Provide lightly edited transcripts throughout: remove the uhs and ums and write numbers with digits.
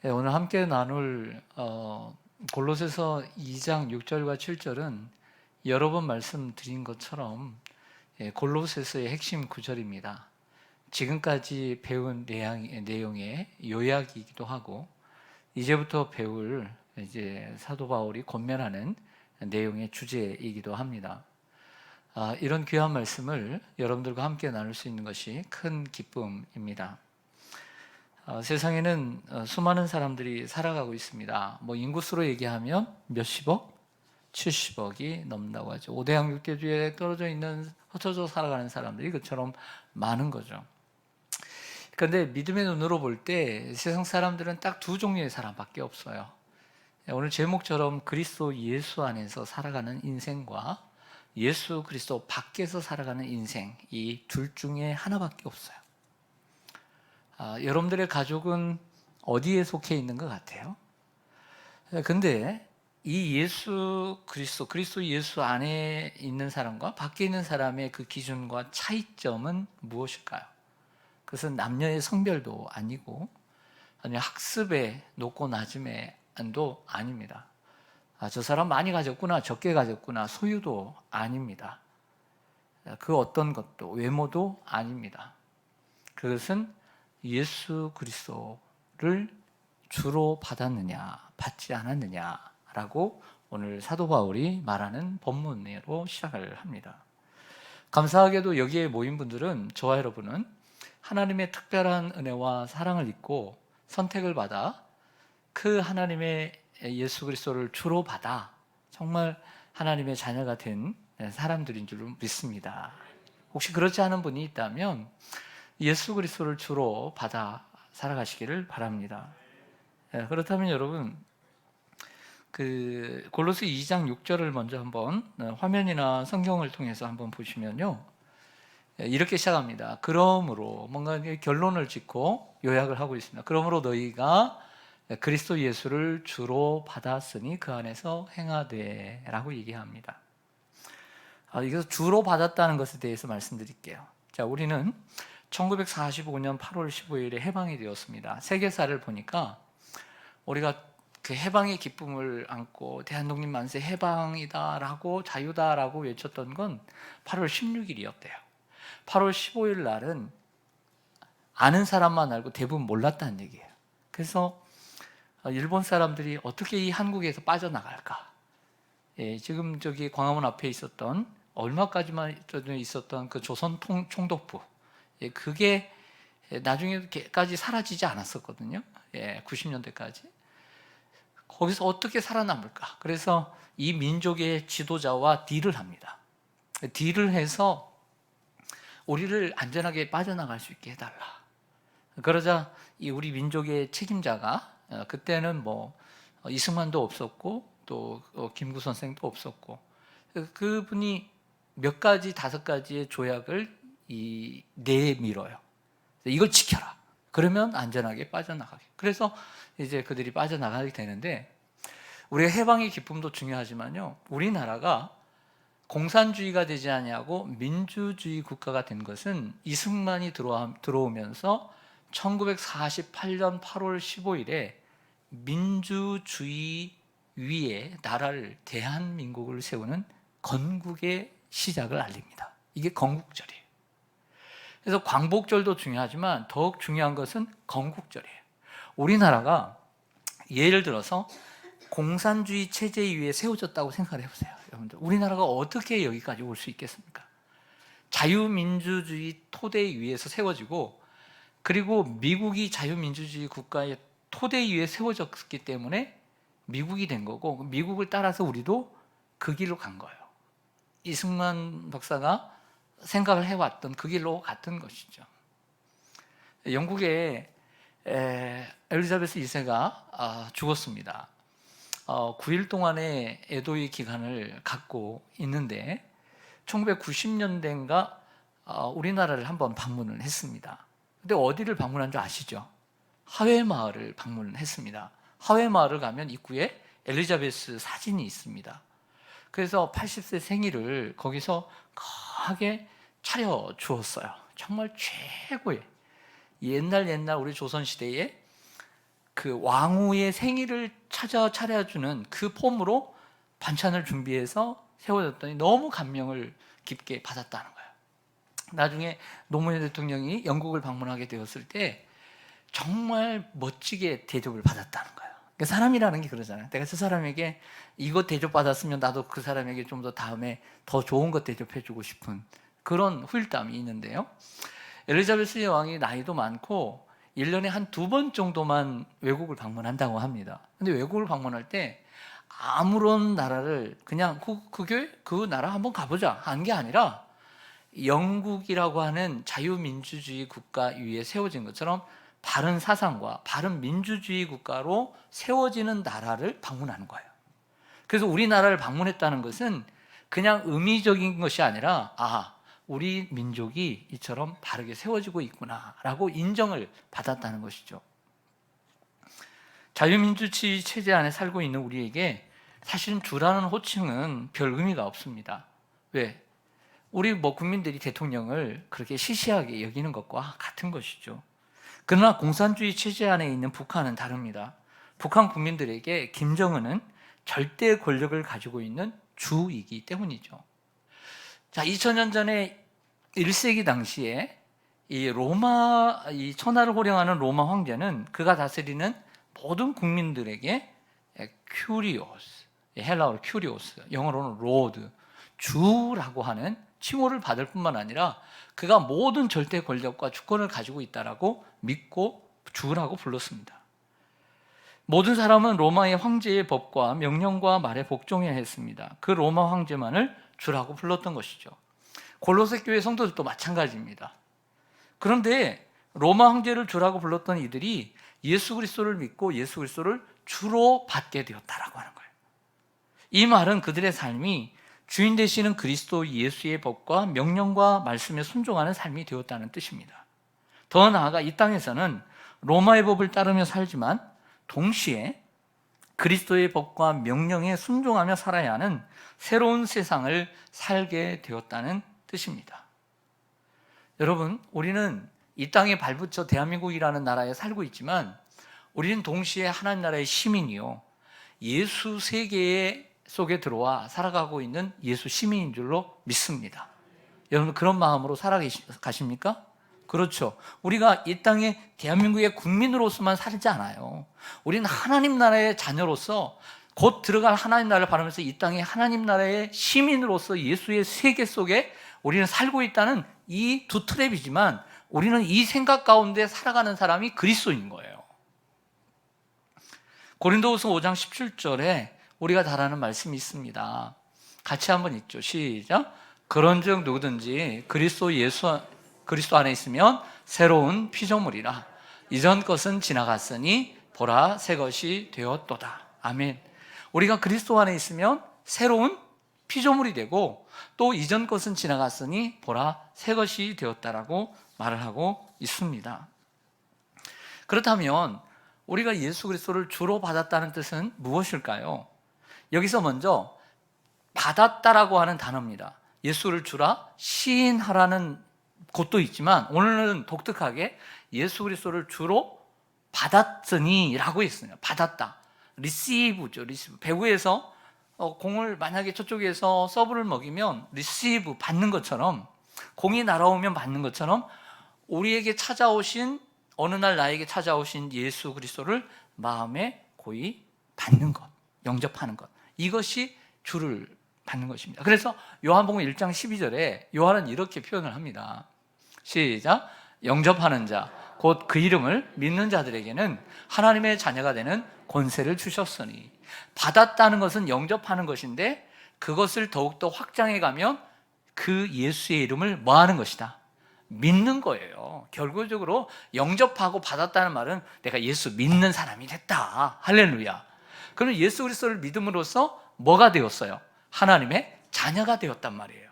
오늘 함께 나눌 골로새서 2장 6절과 7절은 여러 번 말씀드린 것처럼 골로새서의 핵심 구절입니다. 지금까지 배운 내용의 요약이기도 하고 이제부터 배울 이제 사도 바울이 권면하는 내용의 주제이기도 합니다. 이런 귀한 말씀을 여러분들과 함께 나눌 수 있는 것이 큰 기쁨입니다. 세상에는 수많은 사람들이 살아가고 있습니다. 인구수로 얘기하면 몇십억? 70억이 넘는다고 하죠. 5대 양육대주에 떨어져 있는 흩어져 살아가는 사람들이 그처럼 많은 거죠. 그런데 믿음의 눈으로 볼 때 세상 사람들은 딱 두 종류의 사람밖에 없어요. 오늘 제목처럼 그리스도 예수 안에서 살아가는 인생과 예수 그리스도 밖에서 살아가는 인생, 이 둘 중에 하나밖에 없어요. 여러분들의 가족은 어디에 속해 있는 것 같아요? 근데 이 예수 그리스도 예수 안에 있는 사람과 밖에 있는 사람의 그 기준과 차이점은 무엇일까요? 그것은 남녀의 성별도 아니고 아니면 학습의 높고 낮음의 안도 아닙니다. 저 사람 많이 가졌구나, 적게 가졌구나, 소유도 아닙니다. 그 어떤 것도, 외모도 아닙니다. 그것은 예수 그리스도를 주로 받았느냐, 받지 않았느냐라고 오늘 사도 바울이 말하는 본문으로 시작을 합니다. 감사하게도 여기에 모인 분들은, 저와 여러분은 하나님의 특별한 은혜와 사랑을 입고 선택을 받아 그 하나님의 예수 그리스도를 주로 받아 정말 하나님의 자녀가 된 사람들인 줄 믿습니다. 혹시 그렇지 않은 분이 있다면 예수 그리스도를 주로 받아 살아가시기를 바랍니다. 그렇다면 여러분, 골로새 2장 6절을 먼저 한번 화면이나 성경을 통해서 한번 보시면요, 이렇게 시작합니다. 그러므로, 뭔가 결론을 짓고 요약을 하고 있습니다. 그러므로 너희가 그리스도 예수를 주로 받았으니 그 안에서 행하되 라고 얘기합니다. 여기서 주로 받았다는 것에 대해서 말씀드릴게요. 자, 우리는 1945년 8월 15일에 해방이 되었습니다. 세계사를 보니까 우리가 그 해방의 기쁨을 안고 대한독립 만세, 해방이다라고, 자유다라고 외쳤던 건 8월 16일이었대요. 8월 15일 날은 아는 사람만 알고 대부분 몰랐다는 얘기예요. 그래서 일본 사람들이 어떻게 이 한국에서 빠져나갈까? 지금 저기 광화문 앞에 있었던, 얼마까지만 있었던 그 조선 총독부, 그게 나중에까지 사라지지 않았었거든요. 90년대까지. 거기서 어떻게 살아남을까? 그래서 이 민족의 지도자와 딜을 합니다. 딜을 해서 우리를 안전하게 빠져나갈 수 있게 해달라. 그러자 이 우리 민족의 책임자가, 그때는 이승만도 없었고 또 김구 선생도 없었고, 그분이 몇 가지, 5가지의 조약을 내밀어요. 이걸 지켜라. 그러면 안전하게 빠져나가게. 그래서 이제 그들이 빠져나가게 되는데, 우리가 해방의 기쁨도 중요하지만요, 우리나라가 공산주의가 되지 아니하고 민주주의 국가가 된 것은 이승만이 들어오면서 1948년 8월 15일에 민주주의 위에 나라를, 대한민국을 세우는 건국의 시작을 알립니다. 이게 건국절이에요. 그래서 광복절도 중요하지만 더욱 중요한 것은 건국절이에요. 우리나라가 예를 들어서 공산주의 체제 위에 세워졌다고 생각을 해보세요. 여러분들, 우리나라가 어떻게 여기까지 올 수 있겠습니까? 자유민주주의 토대 위에서 세워지고, 그리고 미국이 자유민주주의 국가의 토대 위에 세워졌기 때문에 미국이 된 거고, 미국을 따라서 우리도 그 길로 간 거예요. 이승만 박사가 생각을 해왔던 그 길로 갔던 것이죠. 영국의 엘리자베스 2세가 죽었습니다. 9일 동안의 애도의 기간을 갖고 있는데, 1990년대인가 우리나라를 한번 방문을 했습니다. 근데 어디를 방문한 줄 아시죠? 하회마을을 방문했습니다. 하회마을을 가면 입구에 엘리자베스 사진이 있습니다. 그래서 80세 생일을 거기서 거하게 차려 주었어요. 정말 최고의, 옛날 우리 조선시대에 그 왕후의 생일을 차려주는 그 폼으로 반찬을 준비해서 세워졌더니 너무 감명을 깊게 받았다는 거예요. 나중에 노무현 대통령이 영국을 방문하게 되었을 때 정말 멋지게 대접을 받았다는 거예요. 그러니까 사람이라는 게 그러잖아요. 내가 저 사람에게 이것 대접받았으면 나도 그 사람에게 좀 더 다음에 더 좋은 것 대접해주고 싶은 그런 후일담이 있는데요. 엘리자베스 여왕이 나이도 많고 1년에 한 2번 정도만 외국을 방문한다고 합니다. 근데 외국을 방문할 때 아무런 나라를 그냥 그 나라 한번 가보자 한 게 아니라 영국이라고 하는 자유민주주의 국가 위에 세워진 것처럼 바른 사상과 바른 민주주의 국가로 세워지는 나라를 방문하는 거예요. 그래서 우리나라를 방문했다는 것은 그냥 의미적인 것이 아니라 우리 민족이 이처럼 바르게 세워지고 있구나라고 인정을 받았다는 것이죠. 자유민주주의 체제 안에 살고 있는 우리에게 사실은 주라는 호칭은 별 의미가 없습니다. 왜? 우리 국민들이 대통령을 그렇게 시시하게 여기는 것과 같은 것이죠. 그러나 공산주의 체제 안에 있는 북한은 다릅니다. 북한 국민들에게 김정은은 절대 권력을 가지고 있는 주이기 때문이죠. 자, 2000년 전에 1세기 당시에 이 천하를 호령하는 로마 황제는 그가 다스리는 모든 국민들에게 큐리오스, 헬라어로 큐리오스, 영어로는 로드, 주라고 하는 칭호를 받을 뿐만 아니라 그가 모든 절대 권력과 주권을 가지고 있다라고 믿고 주라고 불렀습니다. 모든 사람은 로마의 황제의 법과 명령과 말에 복종해야 했습니다. 그 로마 황제만을 주라고 불렀던 것이죠. 골로새 교회 성도들도 마찬가지입니다. 그런데 로마 황제를 주라고 불렀던 이들이 예수 그리스도를 믿고 예수 그리스도를 주로 받게 되었다라고 하는 거예요. 이 말은 그들의 삶이 주인 되시는 그리스도 예수의 법과 명령과 말씀에 순종하는 삶이 되었다는 뜻입니다. 더 나아가 이 땅에서는 로마의 법을 따르며 살지만 동시에 그리스도의 법과 명령에 순종하며 살아야 하는 새로운 세상을 살게 되었다는 뜻입니다. 여러분, 우리는 이 땅에 발붙여 대한민국이라는 나라에 살고 있지만 우리는 동시에 하나님 나라의 시민이요, 예수 세계 속에 들어와 살아가고 있는 예수 시민인 줄로 믿습니다. 여러분 그런 마음으로 살아가십니까? 그렇죠. 우리가 이 땅에 대한민국의 국민으로서만 살지 않아요. 우리는 하나님 나라의 자녀로서 곧 들어갈 하나님 나라를 바라면서 이 땅에 하나님 나라의 시민으로서 예수의 세계 속에 우리는 살고 있다는 이 두 트랩이지만 우리는 이 생각 가운데 살아가는 사람이 그리스도인 거예요. 고린도후서 5장 17절에 우리가 잘 아는 말씀이 있습니다. 같이 한번 읽죠. 시작. 그런즉 누구든지 그리스도 안에 있으면 새로운 피조물이라. 이전 것은 지나갔으니 보라 새 것이 되었도다. 아멘. 우리가 그리스도 안에 있으면 새로운 피조물이 되고 또 이전 것은 지나갔으니 보라 새 것이 되었다라고 말을 하고 있습니다. 그렇다면 우리가 예수 그리스도를 주로 받았다는 뜻은 무엇일까요? 여기서 먼저 받았다라고 하는 단어입니다. 예수를 주라 시인하라는 곳도 있지만 오늘은 독특하게 예수 그리스도를 주로 받았으니 라고 했어요. 받았다. receive죠. receive. 배구에서 공을 만약에 저쪽에서 서브를 먹이면 receive, 받는 것처럼, 공이 날아오면 받는 것처럼 우리에게 찾아오신, 어느 날 나에게 찾아오신 예수 그리스도를 마음에 고이 받는 것, 영접하는 것, 이것이 주를 받는 것입니다. 그래서 요한복음 1장 12절에 요한은 이렇게 표현을 합니다. 시작. 영접하는 자 곧 그 이름을 믿는 자들에게는 하나님의 자녀가 되는 권세를 주셨으니. 받았다는 것은 영접하는 것인데 그것을 더욱더 확장해 가면 그 예수의 이름을 뭐 하는 것이다? 믿는 거예요. 결과적으로 영접하고 받았다는 말은 내가 예수 믿는 사람이 됐다. 할렐루야. 그러면 예수 그리스도를 믿음으로써 뭐가 되었어요? 하나님의 자녀가 되었단 말이에요.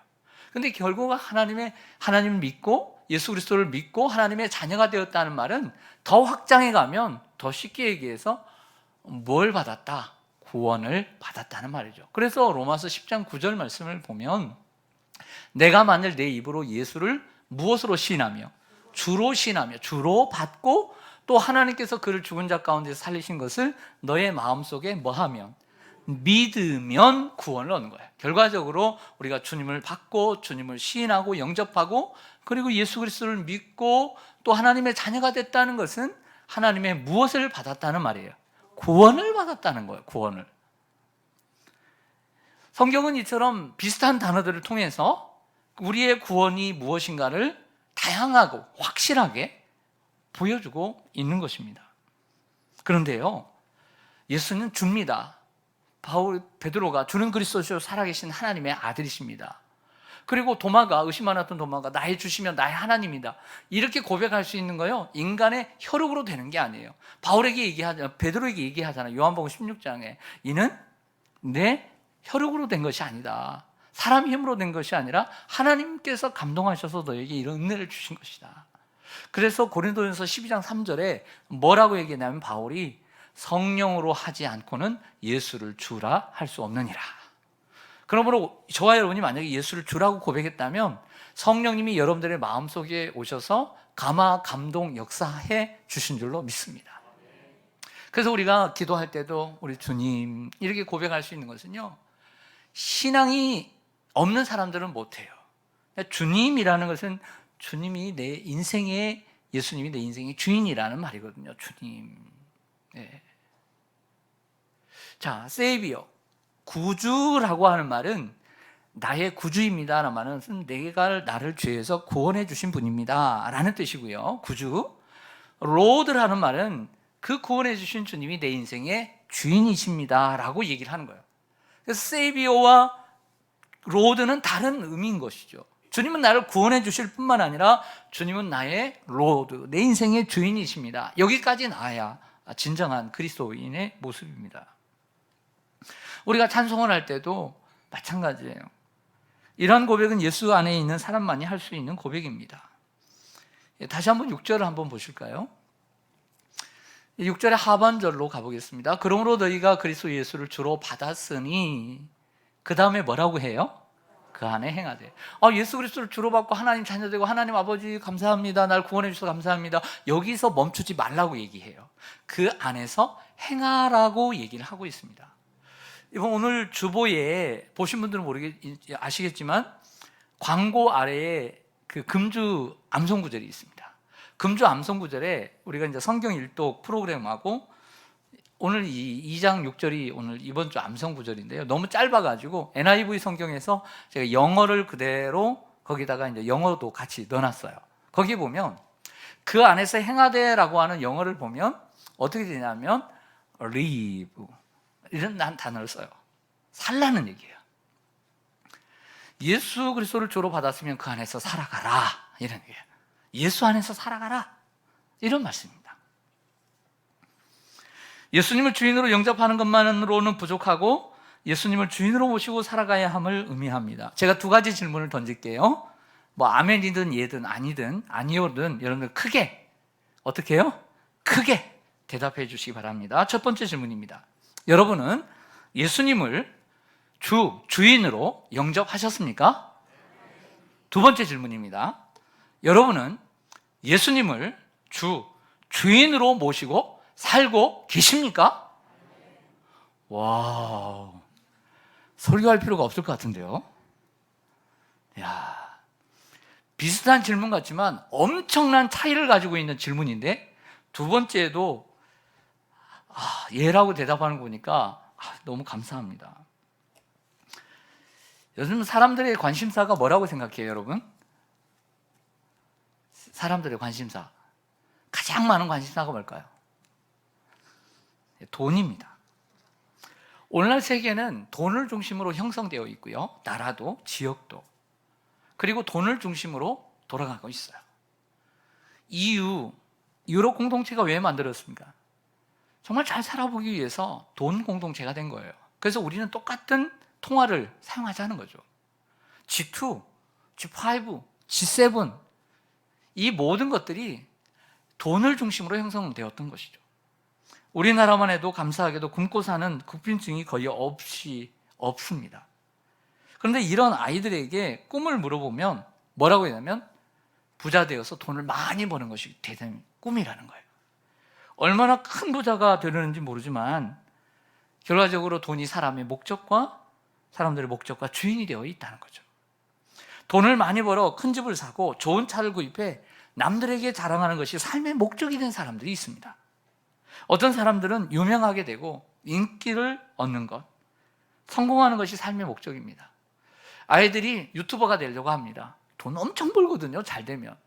근데 결국 하나님을 믿고 예수 그리스도를 믿고 하나님의 자녀가 되었다는 말은 더 확장해 가면 더 쉽게 얘기해서 뭘 받았다? 구원을 받았다는 말이죠. 그래서 로마서 10장 9절 말씀을 보면 내가 만일 내 입으로 예수를 무엇으로 시인하며? 주로 시인하며, 주로 받고 또 하나님께서 그를 죽은 자 가운데서 살리신 것을 너의 마음속에 뭐하면? 믿으면 구원을 얻는 거예요. 결과적으로 우리가 주님을 받고 주님을 시인하고 영접하고 그리고 예수 그리스도를 믿고 또 하나님의 자녀가 됐다는 것은 하나님의 무엇을 받았다는 말이에요? 구원을 받았다는 거예요. 구원을. 성경은 이처럼 비슷한 단어들을 통해서 우리의 구원이 무엇인가를 다양하고 확실하게 보여주고 있는 것입니다. 그런데요, 예수는 줍니다. 베드로가 주는 그리스도시요 살아계신 하나님의 아들이십니다. 그리고 도마가, 의심 많았던 도마가 나의 주시면 나의 하나님이다, 이렇게 고백할 수 있는 거요, 인간의 혈육으로 되는 게 아니에요. 베드로에게 얘기하잖아요. 요한복음 16장에 이는 내 혈육으로 된 것이 아니다, 사람 힘으로 된 것이 아니라 하나님께서 감동하셔서 너에게 이런 은혜를 주신 것이다. 그래서 고린도전서 12장 3절에 뭐라고 얘기했냐면 바울이 성령으로 하지 않고는 예수를 주라 할 수 없느니라. 그러므로 저와 여러분이 만약에 예수를 주라고 고백했다면 성령님이 여러분들의 마음속에 오셔서 감동 역사해 주신 줄로 믿습니다. 그래서 우리가 기도할 때도 우리 주님 이렇게 고백할 수 있는 것은요, 신앙이 없는 사람들은 못해요. 주님이라는 것은 주님이 내 인생의, 예수님이 내 인생의 주인이라는 말이거든요. 주님. 네. 자, 세이비어, 구주라고 하는 말은 나의 구주입니다 라는 말은 내가 나를 죄에서 구원해 주신 분입니다 라는 뜻이고요. 구주. 로드라는 말은 그 구원해 주신 주님이 내 인생의 주인이십니다 라고 얘기를 하는 거예요. 그래서 세이비어와 로드는 다른 의미인 것이죠. 주님은 나를 구원해 주실 뿐만 아니라 주님은 나의 로드, 내 인생의 주인이십니다. 여기까지 나야 진정한 그리스도인의 모습입니다. 우리가 찬송을 할 때도 마찬가지예요. 이러한 고백은 예수 안에 있는 사람만이 할 수 있는 고백입니다. 다시 한번 6절을 한번 보실까요? 6절의 하반절로 가보겠습니다. 그러므로 너희가 그리스도 예수를 주로 받았으니, 그 다음에 뭐라고 해요? 그 안에 행하되. 예수 그리스도를 주로 받고 하나님 자녀되고 하나님 아버지 감사합니다, 날 구원해 주셔서 감사합니다, 여기서 멈추지 말라고 얘기해요. 그 안에서 행하라고 얘기를 하고 있습니다. 이번 오늘 주보에 보신 분들은 아시겠지만 광고 아래에 그 금주 암송 구절이 있습니다. 금주 암송 구절에 우리가 이제 성경 일독 프로그램하고 오늘 이 2장 6절이 오늘 이번 주 암송 구절인데요. 너무 짧아가지고 NIV 성경에서 제가 영어를 그대로 거기다가 이제 영어도 같이 넣어놨어요. 거기 보면 그 안에서 행하되라고 하는 영어를 보면 어떻게 되냐면 live, 이런 단어를 써요. 살라는 얘기예요. 예수 그리스도를 주로 받았으면 그 안에서 살아가라, 이런 얘기예요. 예수 안에서 살아가라, 이런 말씀입니다. 예수님을 주인으로 영접하는 것만으로는 부족하고 예수님을 주인으로 모시고 살아가야 함을 의미합니다. 제가 두 가지 질문을 던질게요. 뭐 아멘이든 예든 아니든 아니오든 여러분들 크게 어떻게 해요? 크게 대답해 주시기 바랍니다. 첫 번째 질문입니다. 여러분은 예수님을 주인으로 영접하셨습니까? 두 번째 질문입니다. 여러분은 예수님을 주인으로 모시고 살고 계십니까? 와우, 설교할 필요가 없을 것 같은데요. 야, 비슷한 질문 같지만 엄청난 차이를 가지고 있는 질문인데 두 번째에도 예라고 대답하는 거 보니까 너무 감사합니다. 요즘 사람들의 관심사가 뭐라고 생각해요, 여러분? 사람들의 관심사, 가장 많은 관심사가 뭘까요? 돈입니다. 오늘날 세계는 돈을 중심으로 형성되어 있고요, 나라도 지역도, 그리고 돈을 중심으로 돌아가고 있어요. 유럽 공동체가 왜 만들었습니까? 정말 잘 살아보기 위해서 돈 공동체가 된 거예요. 그래서 우리는 똑같은 통화를 사용하자는 거죠. G2, G5, G7, 이 모든 것들이 돈을 중심으로 형성되었던 것이죠. 우리나라만 해도 감사하게도 굶고 사는 국빈증이 거의 없습니다. 그런데 이런 아이들에게 꿈을 물어보면 뭐라고 했냐면 부자 되어서 돈을 많이 버는 것이 대단히 꿈이라는 거예요. 얼마나 큰 부자가 되려는지 모르지만 결과적으로 돈이 사람들의 목적과 주인이 되어 있다는 거죠. 돈을 많이 벌어 큰 집을 사고 좋은 차를 구입해 남들에게 자랑하는 것이 삶의 목적이 된 사람들이 있습니다. 어떤 사람들은 유명하게 되고 인기를 얻는 것, 성공하는 것이 삶의 목적입니다. 아이들이 유튜버가 되려고 합니다. 돈 엄청 벌거든요, 잘 되면.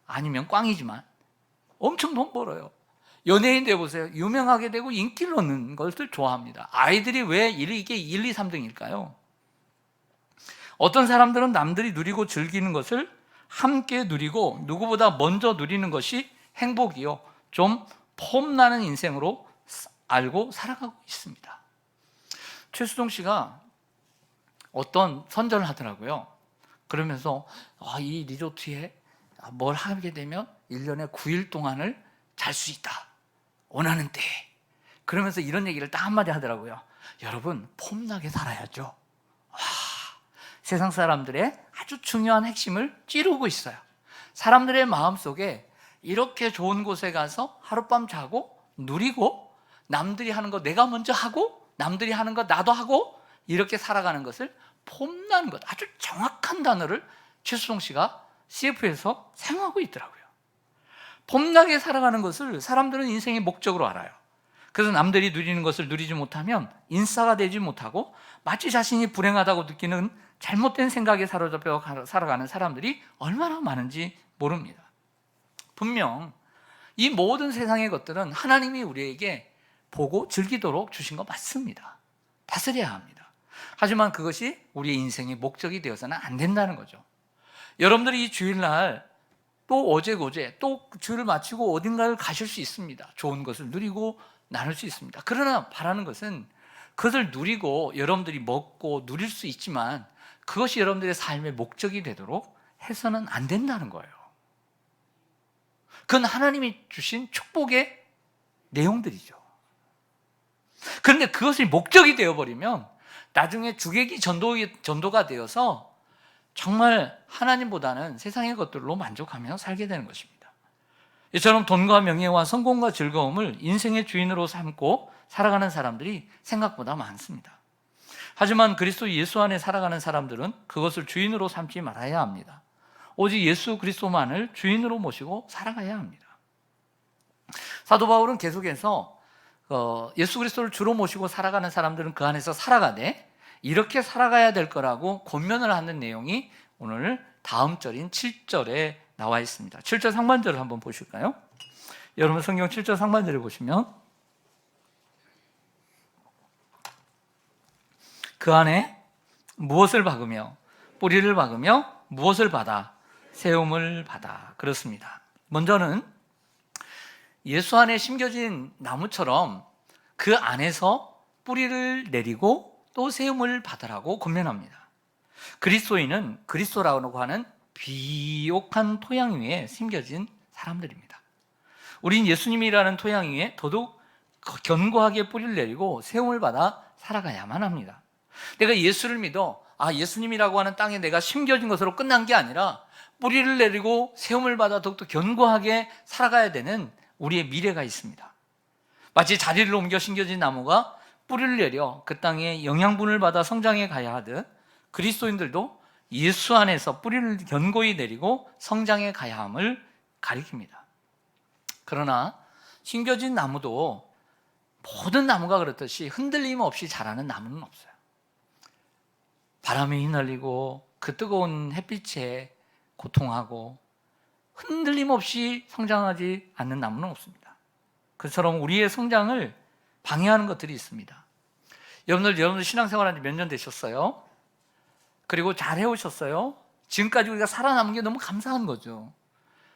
아니면 꽝이지만 엄청 돈 벌어요. 연예인 되어보세요. 유명하게 되고 인기를 얻는 것을 좋아합니다. 아이들이 왜 이게 1, 2, 3등일까요? 어떤 사람들은 남들이 누리고 즐기는 것을 함께 누리고 누구보다 먼저 누리는 것이 행복이요, 좀 폼나는 인생으로 알고 살아가고 있습니다. 최수종 씨가 어떤 선전을 하더라고요. 그러면서 이 리조트에 뭘 하게 되면 1년에 9일 동안을 잘 수 있다, 원하는 때에. 그러면서 이런 얘기를 딱 한마디 하더라고요. 여러분, 폼나게 살아야죠. 세상 사람들의 아주 중요한 핵심을 찌르고 있어요. 사람들의 마음속에 이렇게 좋은 곳에 가서 하룻밤 자고 누리고 남들이 하는 거 내가 먼저 하고 남들이 하는 거 나도 하고 이렇게 살아가는 것을 폼나는 것, 아주 정확한 단어를 최수종 씨가 CF에서 사용하고 있더라고요. 폼나게 살아가는 것을 사람들은 인생의 목적으로 알아요. 그래서 남들이 누리는 것을 누리지 못하면 인싸가 되지 못하고 마치 자신이 불행하다고 느끼는 잘못된 생각에 사로잡혀 살아가는 사람들이 얼마나 많은지 모릅니다. 분명 이 모든 세상의 것들은 하나님이 우리에게 보고 즐기도록 주신 거 맞습니다. 다스려야 합니다. 하지만 그것이 우리의 인생의 목적이 되어서는 안 된다는 거죠. 여러분들이 이 주일날 또 어제고제 또 주일을 마치고 어딘가를 가실 수 있습니다. 좋은 것을 누리고 나눌 수 있습니다. 그러나 바라는 것은 그것을 누리고 여러분들이 먹고 누릴 수 있지만 그것이 여러분들의 삶의 목적이 되도록 해서는 안 된다는 거예요. 그건 하나님이 주신 축복의 내용들이죠. 그런데 그것이 목적이 되어버리면 나중에 주객이 전도가 되어서 정말 하나님보다는 세상의 것들로 만족하며 살게 되는 것입니다. 이처럼 돈과 명예와 성공과 즐거움을 인생의 주인으로 삼고 살아가는 사람들이 생각보다 많습니다. 하지만 그리스도 예수 안에 살아가는 사람들은 그것을 주인으로 삼지 말아야 합니다. 오직 예수 그리스도만을 주인으로 모시고 살아가야 합니다. 사도 바울은 계속해서 예수 그리스도를 주로 모시고 살아가는 사람들은 그 안에서 살아가되 이렇게 살아가야 될 거라고 권면을 하는 내용이 오늘 다음 절인 7절에 나와 있습니다. 7절 상반절을 한번 보실까요? 여러분 성경 7절 상반절을 보시면 그 안에 무엇을 박으며 뿌리를 박으며 무엇을 받아 세움을 받아. 그렇습니다. 먼저는 예수 안에 심겨진 나무처럼 그 안에서 뿌리를 내리고 또 세움을 받으라고 권면합니다. 그리스도인은 그리스도라고 하는 비옥한 토양 위에 심겨진 사람들입니다. 우린 예수님이라는 토양 위에 더더욱 견고하게 뿌리를 내리고 세움을 받아 살아가야만 합니다. 내가 예수를 믿어 예수님이라고 하는 땅에 내가 심겨진 것으로 끝난 게 아니라 뿌리를 내리고 세움을 받아 더욱더 견고하게 살아가야 되는 우리의 미래가 있습니다. 마치 자리를 옮겨 심겨진 나무가 뿌리를 내려 그 땅에 영양분을 받아 성장해 가야 하듯 그리스도인들도 예수 안에서 뿌리를 견고히 내리고 성장해 가야 함을 가리킵니다. 그러나 심겨진 나무도 모든 나무가 그렇듯이 흔들림 없이 자라는 나무는 없어요. 바람에 휘날리고 그 뜨거운 햇빛에 고통하고 흔들림 없이 성장하지 않는 나무는 없습니다. 그처럼 우리의 성장을 방해하는 것들이 있습니다. 여러분들 신앙생활한 지 몇 년 되셨어요? 그리고 잘 해오셨어요? 지금까지 우리가 살아남은 게 너무 감사한 거죠.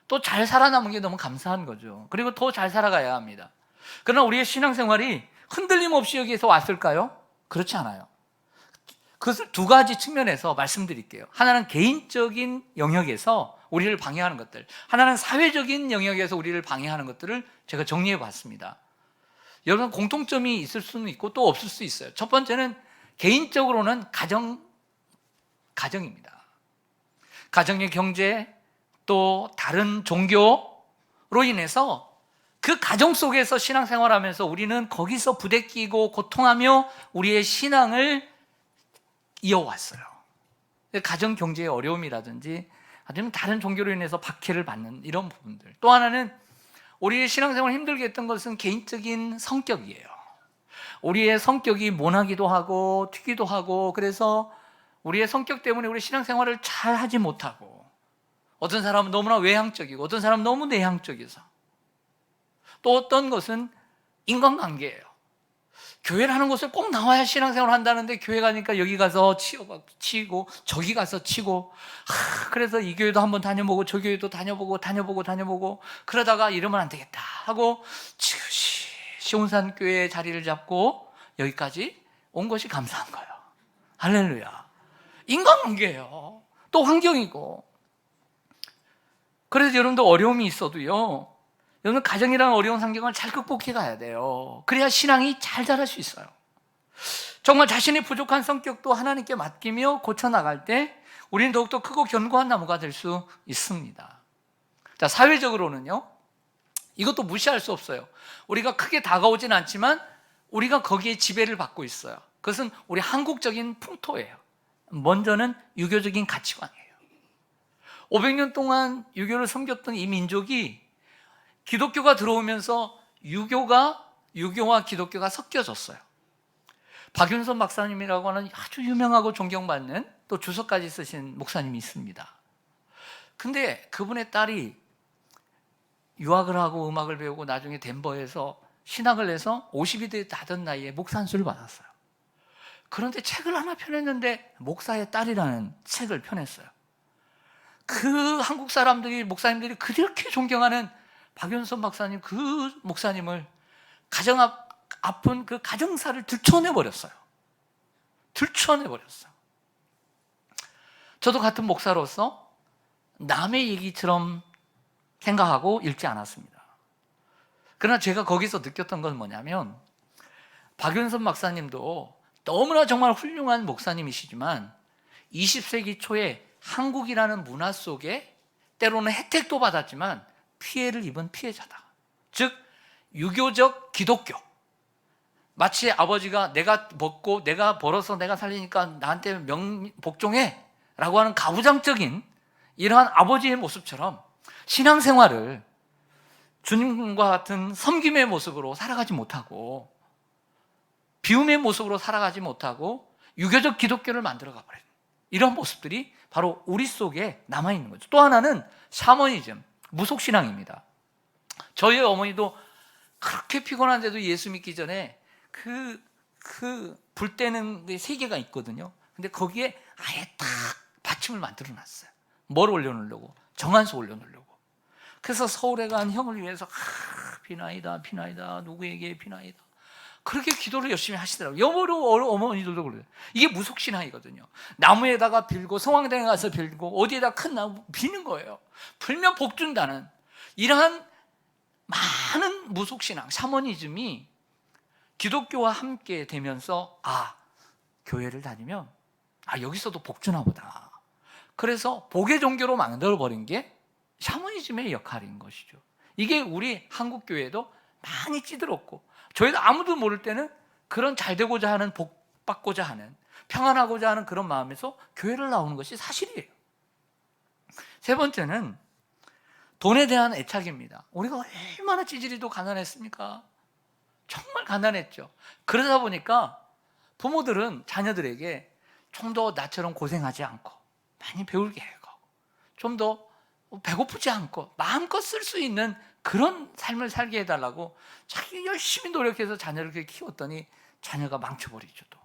또 잘 살아남은 게 너무 감사한 거죠. 그리고 더 잘 살아가야 합니다. 그러나 우리의 신앙생활이 흔들림 없이 여기에서 왔을까요? 그렇지 않아요. 그것을 두 가지 측면에서 말씀드릴게요. 하나는 개인적인 영역에서 우리를 방해하는 것들, 하나는 사회적인 영역에서 우리를 방해하는 것들을 제가 정리해 봤습니다. 여러분 공통점이 있을 수는 있고 또 없을 수 있어요. 첫 번째는 개인적으로는 가정입니다. 가정의 경제 또 다른 종교로 인해서 그 가정 속에서 신앙생활하면서 우리는 거기서 부대끼고 고통하며 우리의 신앙을 이어왔어요. 가정 경제의 어려움이라든지 아니면 다른 종교로 인해서 박해를 받는 이런 부분들. 또 하나는 우리의 신앙생활을 힘들게 했던 것은 개인적인 성격이에요. 우리의 성격이 모나기도 하고 튀기도 하고, 그래서 우리의 성격 때문에 우리 신앙생활을 잘 하지 못하고, 어떤 사람은 너무나 외향적이고 어떤 사람은 너무 내향적이어서, 또 어떤 것은 인간관계예요. 교회라는 곳을 꼭 나와야 신앙생활을 한다는데 교회 가니까 여기 가서 치고 저기 가서 치고, 그래서 이 교회도 한번 다녀보고 저 교회도 다녀보고 그러다가 이러면 안 되겠다 하고 지그시 시온산교회에 자리를 잡고 여기까지 온 것이 감사한 거예요. 할렐루야. 인간관계예요. 또 환경이고. 그래서 여러분도 어려움이 있어도요, 여러분 가정이라는 어려운 환경을 잘 극복해 가야 돼요. 그래야 신앙이 잘 자랄 수 있어요. 정말 자신의 부족한 성격도 하나님께 맡기며 고쳐나갈 때 우리는 더욱더 크고 견고한 나무가 될 수 있습니다. 자, 사회적으로는요, 이것도 무시할 수 없어요. 우리가 크게 다가오진 않지만 우리가 거기에 지배를 받고 있어요. 그것은 우리 한국적인 풍토예요. 먼저는 유교적인 가치관이에요. 500년 동안 유교를 섬겼던 이 민족이 기독교가 들어오면서 유교와 기독교가 섞여졌어요. 박윤선 박사님이라고 하는 아주 유명하고 존경받는, 또 주석까지 쓰신 목사님이 있습니다. 근데 그분의 딸이 유학을 하고 음악을 배우고 나중에 덴버에서 신학을 해서 50이 다던 나이에 목사 안수를 받았어요. 그런데 책을 하나 펴냈는데 목사의 딸이라는 책을 펴냈어요. 그 한국 사람들이, 목사님들이 그렇게 존경하는 박윤선 박사님, 그 목사님을 가정 아픈 그 가정사를 들춰내버렸어요. 저도 같은 목사로서 남의 얘기처럼 생각하고 읽지 않았습니다. 그러나 제가 거기서 느꼈던 건 뭐냐면, 박윤선 박사님도 너무나 정말 훌륭한 목사님이시지만 20세기 초에 한국이라는 문화 속에 때로는 혜택도 받았지만 피해를 입은 피해자다. 즉 유교적 기독교, 마치 아버지가 내가 먹고 내가 벌어서 내가 살리니까 나한테 복종해 라고 하는 가부장적인 이러한 아버지의 모습처럼 신앙생활을 주님과 같은 섬김의 모습으로 살아가지 못하고, 비움의 모습으로 살아가지 못하고 유교적 기독교를 만들어가 버려요. 이런 모습들이 바로 우리 속에 남아있는 거죠. 또 하나는 샤머니즘, 무속신앙입니다. 저희 어머니도 그렇게 피곤한데도 예수 믿기 전에 불 때는 세계가 있거든요. 근데 거기에 아예 딱 받침을 만들어 놨어요. 뭘 올려놓으려고? 정한수 올려놓으려고. 그래서 서울에 간 형을 위해서 비나이다 누구에게 비나이다, 그렇게 기도를 열심히 하시더라고요. 여보로 어머니들도 그래요. 이게 무속신앙이거든요. 나무에다가 빌고 성황당에 가서 빌고 어디에다 큰 나무 비는 거예요. 불면 복 준다는 이러한 많은 무속신앙, 샤머니즘이 기독교와 함께 되면서 교회를 다니면 여기서도 복 주나 보다. 그래서 복의 종교로 만들어버린 게 샤머니즘의 역할인 것이죠. 이게 우리 한국 교회도 많이 찌들었고, 저희도 아무도 모를 때는 그런 잘 되고자 하는, 복 받고자 하는, 평안하고자 하는 그런 마음에서 교회를 나오는 것이 사실이에요. 세 번째는 돈에 대한 애착입니다. 우리가 얼마나 찌질이도 가난했습니까? 정말 가난했죠. 그러다 보니까 부모들은 자녀들에게 좀 더 나처럼 고생하지 않고 많이 배울게 하고, 좀 더 배고프지 않고 마음껏 쓸 수 있는 그런 삶을 살게 해달라고 자기 열심히 노력해서 자녀를 그렇게 키웠더니 자녀가 망쳐버리죠. 또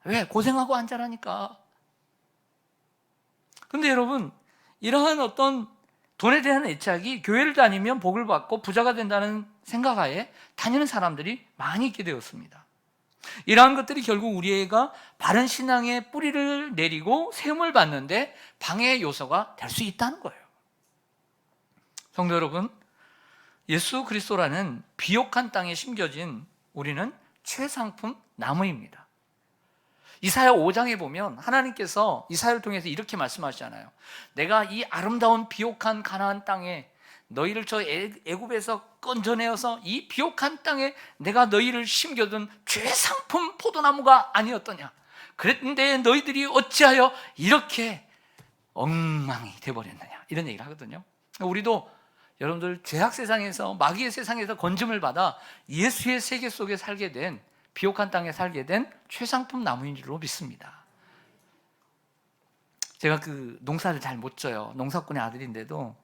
왜? 고생하고 안 자라니까. 근데 여러분, 이러한 어떤 돈에 대한 애착이 교회를 다니면 복을 받고 부자가 된다는 생각하에 다니는 사람들이 많이 있게 되었습니다. 이러한 것들이 결국 우리가 바른 신앙의 뿌리를 내리고 세움을 받는데 방해 요소가 될 수 있다는 거예요. 성도 여러분, 예수 그리스도라는 비옥한 땅에 심겨진 우리는 최상품 나무입니다. 이사야 5장에 보면 하나님께서 이사야를 통해서 이렇게 말씀하시잖아요. 내가 이 아름다운 비옥한 가나안 땅에 너희를 저 애굽에서 건져내어서 이 비옥한 땅에 내가 너희를 심겨둔 최상품 포도나무가 아니었더냐. 그랬는데 너희들이 어찌하여 이렇게 엉망이 돼버렸느냐, 이런 얘기를 하거든요. 우리도 여러분들 죄악 세상에서, 마귀의 세상에서 건짐을 받아 예수의 세계 속에 살게 된, 비옥한 땅에 살게 된 최상품 나무인 줄로 믿습니다. 제가 그 농사를 잘 못 져요. 농사꾼의 아들인데도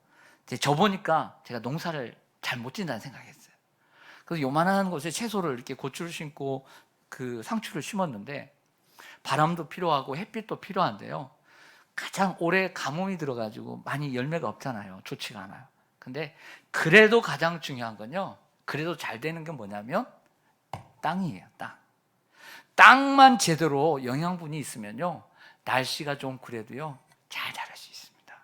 저 보니까 제가 농사를 잘 못 진다는 생각했어요. 그래서 요만한 곳에 채소를 이렇게 고추를 심고 그 상추를 심었는데 바람도 필요하고 햇빛도 필요한데요, 가장 오래 가뭄이 들어가지고 많이 열매가 없잖아요. 좋지가 않아요. 근데 그래도 가장 중요한 건요, 그래도 잘 되는 게 뭐냐면 땅이에요. 땅만 제대로 영양분이 있으면요, 날씨가 좀 그래도요 잘 자랄 수 있습니다.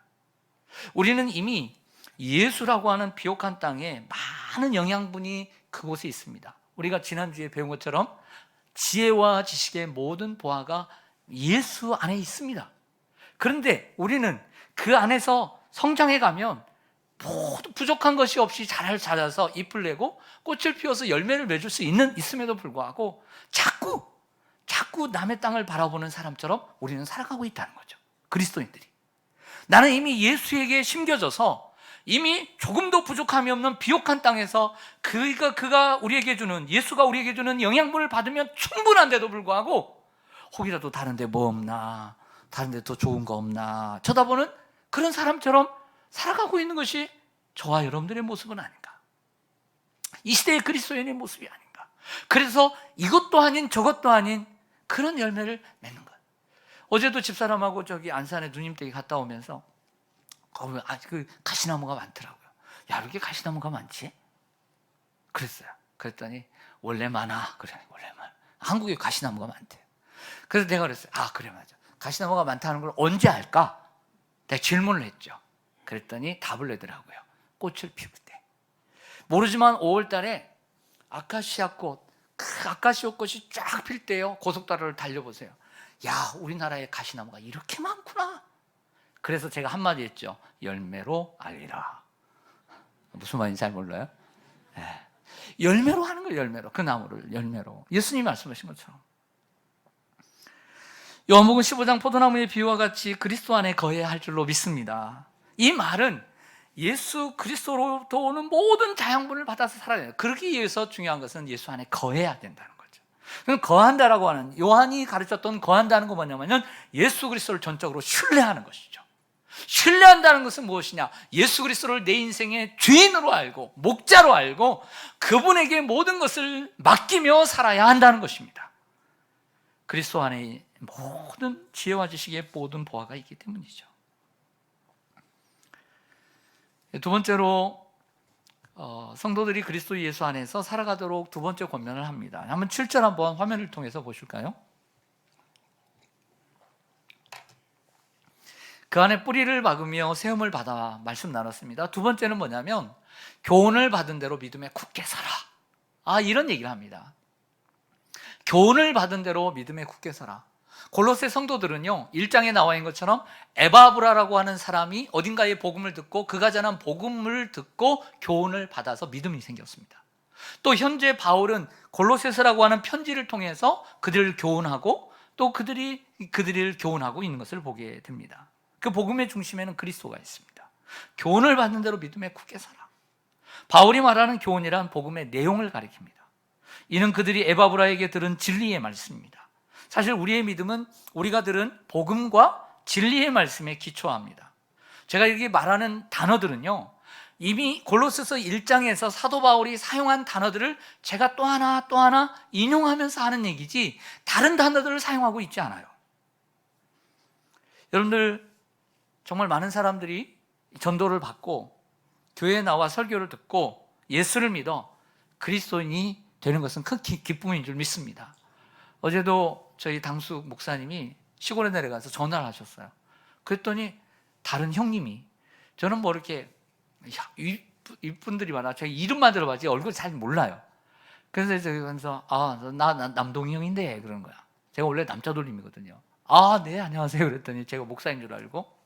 우리는 이미 예수라고 하는 비옥한 땅에 많은 영양분이 그곳에 있습니다. 우리가 지난주에 배운 것처럼 지혜와 지식의 모든 보화가 예수 안에 있습니다. 그런데 우리는 그 안에서 성장해 가면 모두 부족한 것이 없이 잘 자라서 잎을 내고 꽃을 피워서 열매를 맺을 수 있음에도 불구하고 자꾸 남의 땅을 바라보는 사람처럼 우리는 살아가고 있다는 거죠. 그리스도인들이. 나는 이미 예수에게 심겨져서 이미 조금도 부족함이 없는 비옥한 땅에서 그가 우리에게 주는, 예수가 우리에게 주는 영양분을 받으면 충분한데도 불구하고 혹이라도 다른 데 뭐 없나, 다른 데 더 좋은 거 없나 쳐다보는 그런 사람처럼 살아가고 있는 것이 저와 여러분들의 모습은 아닌가, 이 시대의 그리스도인의 모습이 아닌가. 그래서 이것도 아닌 저것도 아닌 그런 열매를 맺는 거예요. 어제도 집사람하고 저기 안산에 누님댁에 갔다 오면서 그 가시나무가 많더라고요. 야, 이렇게 가시나무가 많지? 그랬어요. 그랬더니 원래 많아. 그래, 원래 많아. 한국에 가시나무가 많대요. 그래서 내가 그랬어요. 아, 그래, 맞아. 가시나무가 많다는 걸 언제 알까? 내가 질문을 했죠. 그랬더니 답을 내더라고요. 꽃을 피울 때. 모르지만 5월 달에 아카시아 꽃, 그 아카시아 꽃이 쫙 필 때요, 고속도로를 달려보세요. 야, 우리나라에 가시나무가 이렇게 많구나. 그래서 제가 한마디 했죠. 열매로 알리라. 무슨 말인지 잘 몰라요? 네. 열매로 하는 거예요. 열매로. 그 나무를 열매로. 예수님이 말씀하신 것처럼. 요한복음 15장 포도나무의 비유와 같이 그리스도 안에 거해야 할 줄로 믿습니다. 이 말은 예수 그리스도로부터 오는 모든 자양분을 받아서 살아야 돼요. 그러기 위해서 중요한 것은 예수 안에 거해야 된다는 거죠. 그럼 거한다라고 하는, 요한이 가르쳤던 거한다는 거 뭐냐면 예수 그리스도를 전적으로 신뢰하는 것이죠. 신뢰한다는 것은 무엇이냐? 예수 그리스도를 내 인생의 주인으로 알고 목자로 알고 그분에게 모든 것을 맡기며 살아야 한다는 것입니다. 그리스도 안에 모든 지혜와 지식의 모든 보화가 있기 때문이죠. 두 번째로 성도들이 그리스도 예수 안에서 살아가도록 두 번째 권면을 합니다. 한번 7절 한번 화면을 통해서 보실까요? 그 안에 뿌리를 박으며 세움을 받아, 말씀 나눴습니다. 두 번째는 뭐냐면 교훈을 받은 대로 믿음에 굳게 서라. 이런 얘기를 합니다. 교훈을 받은 대로 믿음에 굳게 서라. 골로새 성도들은요, 1장에 나와 있는 것처럼 에바브라라고 하는 사람이 어딘가에 복음을 듣고 그가 전한 복음을 듣고 교훈을 받아서 믿음이 생겼습니다. 또 현재 바울은 골로새서라고 하는 편지를 통해서 그들을 교훈하고 또 그들을 교훈하고 있는 것을 보게 됩니다. 그 복음의 중심에는 그리스도가 있습니다. 교훈을 받는 대로 믿음에 굳게 서라. 바울이 말하는 교훈이란 복음의 내용을 가리킵니다. 이는 그들이 에바브라에게 들은 진리의 말씀입니다. 사실 우리의 믿음은 우리가 들은 복음과 진리의 말씀에 기초합니다. 제가 이렇게 말하는 단어들은요, 이미 골로새서 1장에서 사도 바울이 사용한 단어들을 제가 또 하나 인용하면서 하는 얘기지 다른 단어들을 사용하고 있지 않아요. 여러분들, 정말 많은 사람들이 전도를 받고 교회에 나와 설교를 듣고 예수를 믿어 그리스도인이 되는 것은 큰 기쁨인 줄 믿습니다. 어제도 저희 당숙 목사님이 시골에 내려가서 전화를 하셨어요. 그랬더니 다른 형님이, 저는 뭐 이렇게 이분들이 많아, 제가 이름만 들어봤지 얼굴 잘 몰라요. 그래서 저기서 나 남동이 형인데 그런 거야. 제가 원래 남자 돌림이거든요. 네, 안녕하세요. 그랬더니 제가 목사인 줄 알고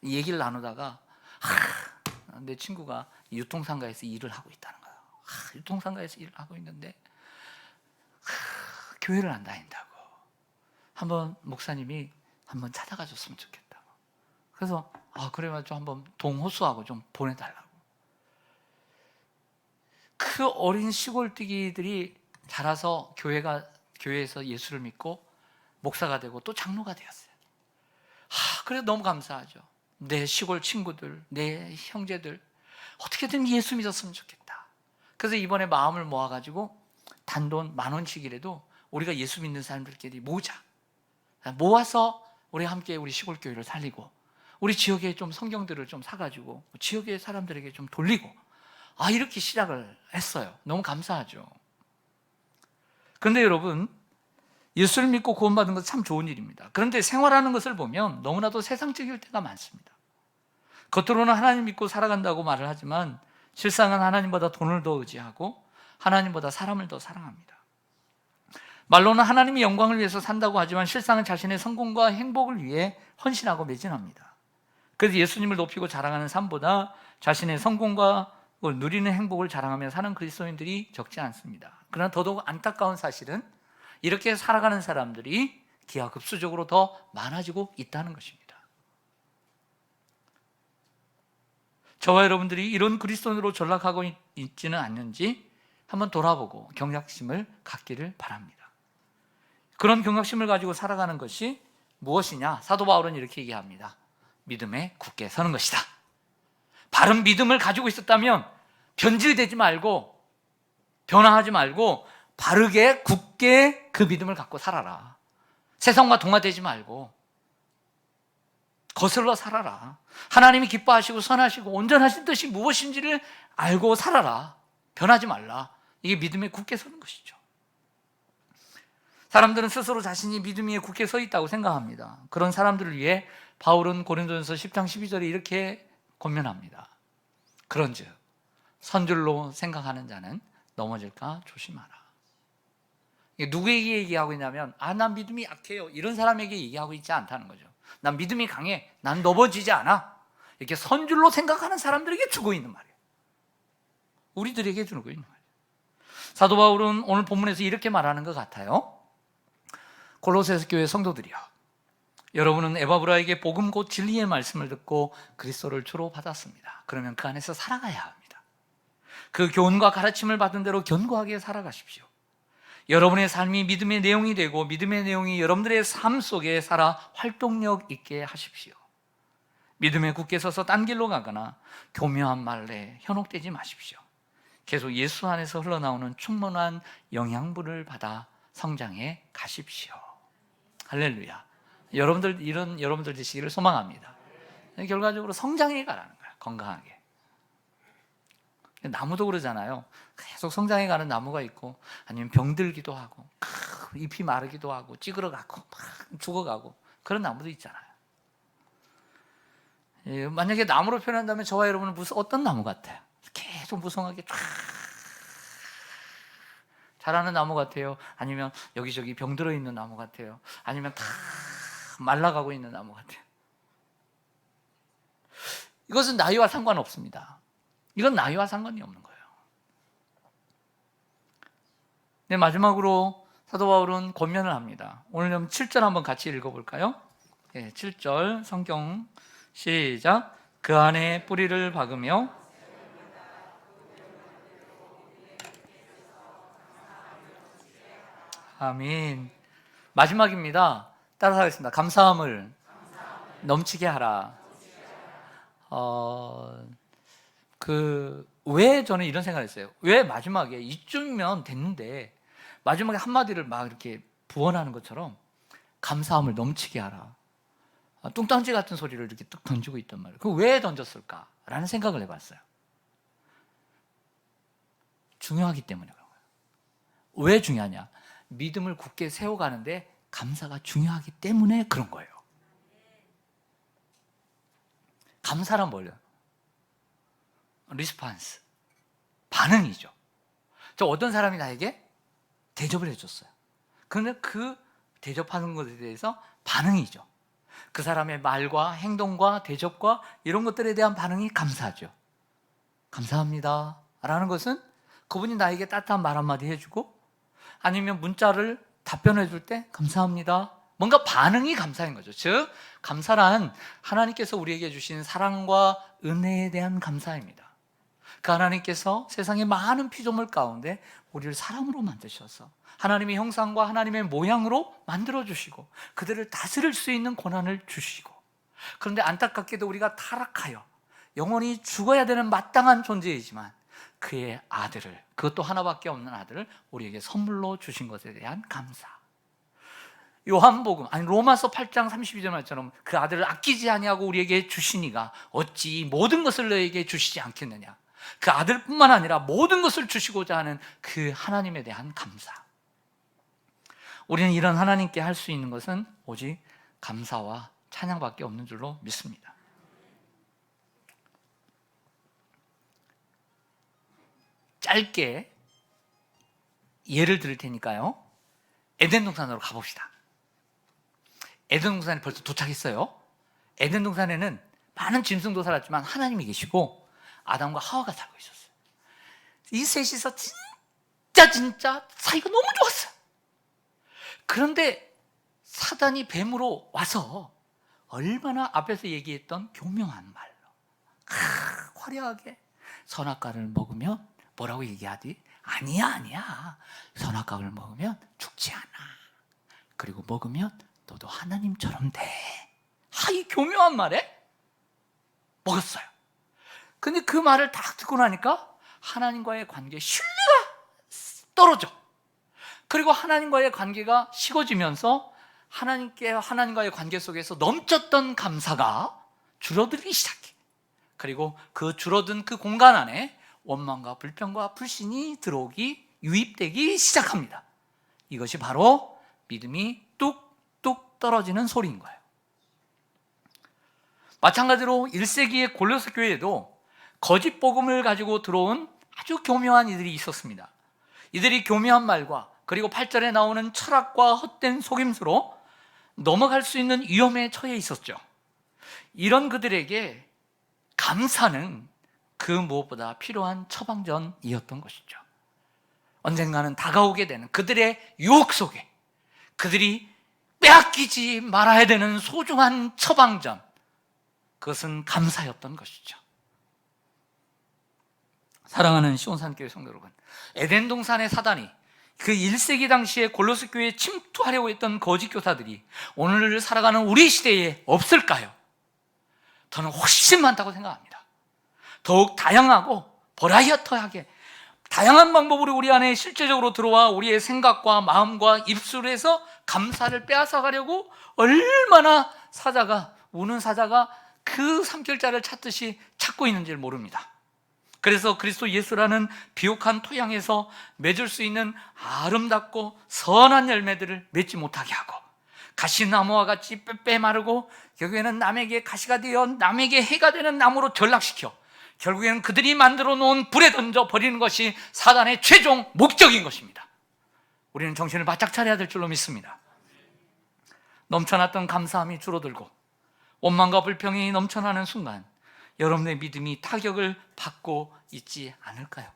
이 얘기를 나누다가 내 친구가 유통상가에서 일을 하고 있다는 거예요. 유통상가에서 일을 하고 있는데 교회를 안 다닌다고. 한번 목사님이 한번 찾아가 줬으면 좋겠다고. 그래서 그래가지고 좀 한번 동호수하고 좀 보내달라고. 그 어린 시골뛰기들이 자라서 교회에서 예수를 믿고 목사가 되고 또 장로가 되었어요. 그래서 너무 감사하죠. 내 시골 친구들, 내 형제들 어떻게든 예수 믿었으면 좋겠다. 그래서 이번에 마음을 모아가지고 단돈 10,000원씩이라도 우리가 예수 믿는 사람들끼리 모아서 우리 함께 우리 시골 교회를 살리고 우리 지역에 좀 성경들을 좀 사가지고 지역의 사람들에게 좀 돌리고 이렇게 시작을 했어요. 너무 감사하죠. 그런데 여러분, 예수를 믿고 구원받은 것은 참 좋은 일입니다. 그런데 생활하는 것을 보면 너무나도 세상적일 때가 많습니다. 겉으로는 하나님 믿고 살아간다고 말을 하지만 실상은 하나님보다 돈을 더 의지하고 하나님보다 사람을 더 사랑합니다. 말로는 하나님의 영광을 위해서 산다고 하지만 실상은 자신의 성공과 행복을 위해 헌신하고 매진합니다. 그래서 예수님을 높이고 자랑하는 삶보다 자신의 성공과 누리는 행복을 자랑하며 사는 그리스도인들이 적지 않습니다. 그러나 더더욱 안타까운 사실은 이렇게 살아가는 사람들이 기하급수적으로 더 많아지고 있다는 것입니다. 저와 여러분들이 이런 그리스도인으로 전락하고 있지는 않는지 한번 돌아보고 경각심을 갖기를 바랍니다. 그런 경각심을 가지고 살아가는 것이 무엇이냐? 사도 바울은 이렇게 얘기합니다. 믿음에 굳게 서는 것이다. 바른 믿음을 가지고 있었다면 변질되지 말고 변화하지 말고 바르게 굳게 그 믿음을 갖고 살아라. 세상과 동화되지 말고 거슬러 살아라. 하나님이 기뻐하시고 선하시고 온전하신 뜻이 무엇인지를 알고 살아라. 변하지 말라. 이게 믿음에 굳게 서는 것이죠. 사람들은 스스로 자신이 믿음 위에 굳게 서 있다고 생각합니다. 그런 사람들을 위해 바울은 고린도전서 10장 12절에 이렇게 권면합니다. 그런즉 선줄로 생각하는 자는 넘어질까 조심하라. 누구에게 얘기하고 있냐면 난 믿음이 약해요, 이런 사람에게 얘기하고 있지 않다는 거죠. 난 믿음이 강해, 난 넘어지지 않아, 이렇게 선줄로 생각하는 사람들에게 주고 있는 말이에요. 우리들에게 주고 있는 말이에요. 사도 바울은 오늘 본문에서 이렇게 말하는 것 같아요. 골로새서 교회 성도들이여, 여러분은 에바브라에게 복음 곧 진리의 말씀을 듣고 그리스도를 주로 받았습니다. 그러면 그 안에서 살아가야 합니다. 그 교훈과 가르침을 받은 대로 견고하게 살아가십시오. 여러분의 삶이 믿음의 내용이 되고 믿음의 내용이 여러분들의 삶 속에 살아 활동력 있게 하십시오. 믿음에 굳게 서서 딴 길로 가거나 교묘한 말에 현혹되지 마십시오. 계속 예수 안에서 흘러나오는 충만한 영양분을 받아 성장해 가십시오. 할렐루야. 여러분들 되시기를 소망합니다. 결과적으로 성장해 가라는 거야, 건강하게. 나무도 그러잖아요. 계속 성장해 가는 나무가 있고 아니면 병들기도 하고 잎이 마르기도 하고 찌그러가고 막 죽어가고 그런 나무도 있잖아요. 만약에 나무로 표현한다면 저와 여러분은 어떤 나무 같아요? 계속 무성하게 쫙 자라는 나무 같아요? 아니면 여기저기 병들어 있는 나무 같아요? 아니면 다 말라가고 있는 나무 같아요? 이것은 나이와 상관없습니다. 이건 나이와 상관이 없는 거예요. 네, 마지막으로 사도 바울은 권면을 합니다. 오늘 7절 한번 같이 읽어볼까요? 네, 7절 성경 시작. 그 안에 뿌리를 박으며 아멘. 마지막입니다. 따라서 하겠습니다. 감사함을 넘치게 하라. 왜 저는 이런 생각을 했어요. 왜 마지막에 이쯤이면 됐는데 마지막에 한마디를 막 이렇게 부언하는 것처럼 감사함을 넘치게 하라. 뚱딴지 같은 소리를 이렇게 뚝 던지고 있단 말이에요. 그거 왜 던졌을까라는 생각을 해봤어요. 중요하기 때문에 그런 거예요. 왜 중요하냐? 믿음을 굳게 세워가는데 감사가 중요하기 때문에 그런 거예요. 감사란 뭐예요? 리스판스, 반응이죠. 저 어떤 사람이 나에게 대접을 해줬어요. 그런데 그 대접하는 것에 대해서 반응이죠. 그 사람의 말과 행동과 대접과 이런 것들에 대한 반응이 감사하죠. 감사합니다 라는 것은 그분이 나에게 따뜻한 말 한마디 해주고, 아니면 문자를 답변해 줄 때 감사합니다, 뭔가 반응이 감사인 거죠. 즉 감사란 하나님께서 우리에게 주신 사랑과 은혜에 대한 감사입니다. 그 하나님께서 세상의 많은 피조물 가운데 우리를 사람으로 만드셔서 하나님의 형상과 하나님의 모양으로 만들어주시고 그들을 다스릴 수 있는 권한을 주시고, 그런데 안타깝게도 우리가 타락하여 영원히 죽어야 되는 마땅한 존재이지만 그의 아들을, 그것도 하나밖에 없는 아들을 우리에게 선물로 주신 것에 대한 감사. 요한복음, 아니 로마서 8장 32절 말처럼 그 아들을 아끼지 아니하고 우리에게 주시니가 어찌 모든 것을 너에게 주시지 않겠느냐. 그 아들뿐만 아니라 모든 것을 주시고자 하는 그 하나님에 대한 감사. 우리는 이런 하나님께 할 수 있는 것은 오직 감사와 찬양밖에 없는 줄로 믿습니다. 짧게 예를 들을 테니까요, 에덴 동산으로 가봅시다. 에덴 동산에 벌써 도착했어요. 에덴 동산에는 많은 짐승도 살았지만 하나님이 계시고 아담과 하와가 살고 있었어요. 이 셋이서 진짜 사이가 너무 좋았어요. 그런데 사단이 뱀으로 와서 얼마나 앞에서 얘기했던 교묘한 말로 화려하게 선악과를 먹으면 뭐라고 얘기하지? 아니야 선악과를 먹으면 죽지 않아. 그리고 먹으면 너도 하나님처럼 돼. 이 교묘한 말에 먹었어요. 근데 그 말을 딱 듣고 나니까 하나님과의 관계에 신뢰가 떨어져. 그리고 하나님과의 관계가 식어지면서 하나님과의 관계 속에서 넘쳤던 감사가 줄어들기 시작해. 그리고 그 줄어든 그 공간 안에 원망과 불평과 불신이 유입되기 시작합니다. 이것이 바로 믿음이 뚝뚝 떨어지는 소리인 거예요. 마찬가지로 1세기의 골로새 교회에도 거짓 복음을 가지고 들어온 아주 교묘한 이들이 있었습니다. 이들이 교묘한 말과 그리고 8절에 나오는 철학과 헛된 속임수로 넘어갈 수 있는 위험에 처해 있었죠. 이런 그들에게 감사는 그 무엇보다 필요한 처방전이었던 것이죠. 언젠가는 다가오게 되는 그들의 유혹 속에 그들이 빼앗기지 말아야 되는 소중한 처방전, 그것은 감사였던 것이죠. 사랑하는 시온산교회 성도 여러분, 에덴 동산의 사단이 그 1세기 당시에 골로새 교회에 침투하려고 했던 거짓 교사들이 오늘 살아가는 우리 시대에 없을까요? 저는 훨씬 많다고 생각합니다. 더욱 다양하고 버라이어티하게 다양한 방법으로 우리 안에 실제적으로 들어와 우리의 생각과 마음과 입술에서 감사를 빼앗아가려고 얼마나 우는 사자가 그 삼킬자를 찾듯이 찾고 있는지를 모릅니다. 그래서 그리스도 예수라는 비옥한 토양에서 맺을 수 있는 아름답고 선한 열매들을 맺지 못하게 하고, 가시나무와 같이 빼빼 마르고 결국에는 남에게 가시가 되어 남에게 해가 되는 나무로 전락시켜 결국에는 그들이 만들어 놓은 불에 던져 버리는 것이 사단의 최종 목적인 것입니다. 우리는 정신을 바짝 차려야 될 줄로 믿습니다. 넘쳐났던 감사함이 줄어들고 원망과 불평이 넘쳐나는 순간 여러분의 믿음이 타격을 받고 있지 않을까요?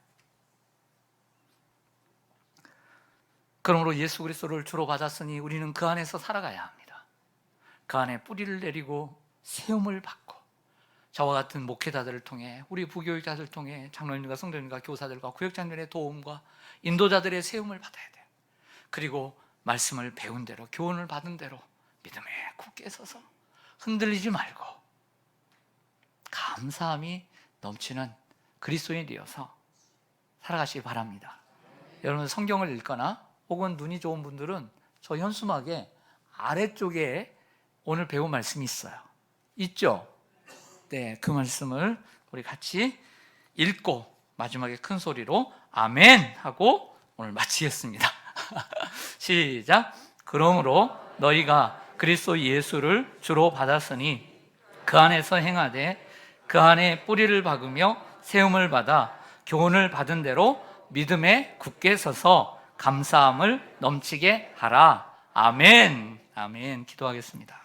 그러므로 예수 그리스도를 주로 받았으니 우리는 그 안에서 살아가야 합니다. 그 안에 뿌리를 내리고 세움을 받고 저와 같은 목회자들을 통해, 우리 부교육자들을 통해 장로님과 성도님과 교사들과 구역장들의 도움과 인도자들의 세움을 받아야 돼요. 그리고 말씀을 배운 대로, 교훈을 받은 대로 믿음에 굳게 서서 흔들리지 말고 감사함이 넘치는 그리스도인이 되어서 살아가시기 바랍니다. 여러분 성경을 읽거나 혹은 눈이 좋은 분들은 저 현수막에 아래쪽에 오늘 배운 말씀이 있어요. 있죠? 네, 그 말씀을 우리 같이 읽고 마지막에 큰 소리로 아멘 하고 오늘 마치겠습니다. 시작. 그러므로 너희가 그리스도 예수를 주로 받았으니 그 안에서 행하되 그 안에 뿌리를 박으며 세움을 받아 교훈을 받은 대로 믿음에 굳게 서서 감사함을 넘치게 하라. 아멘. 아멘. 기도하겠습니다.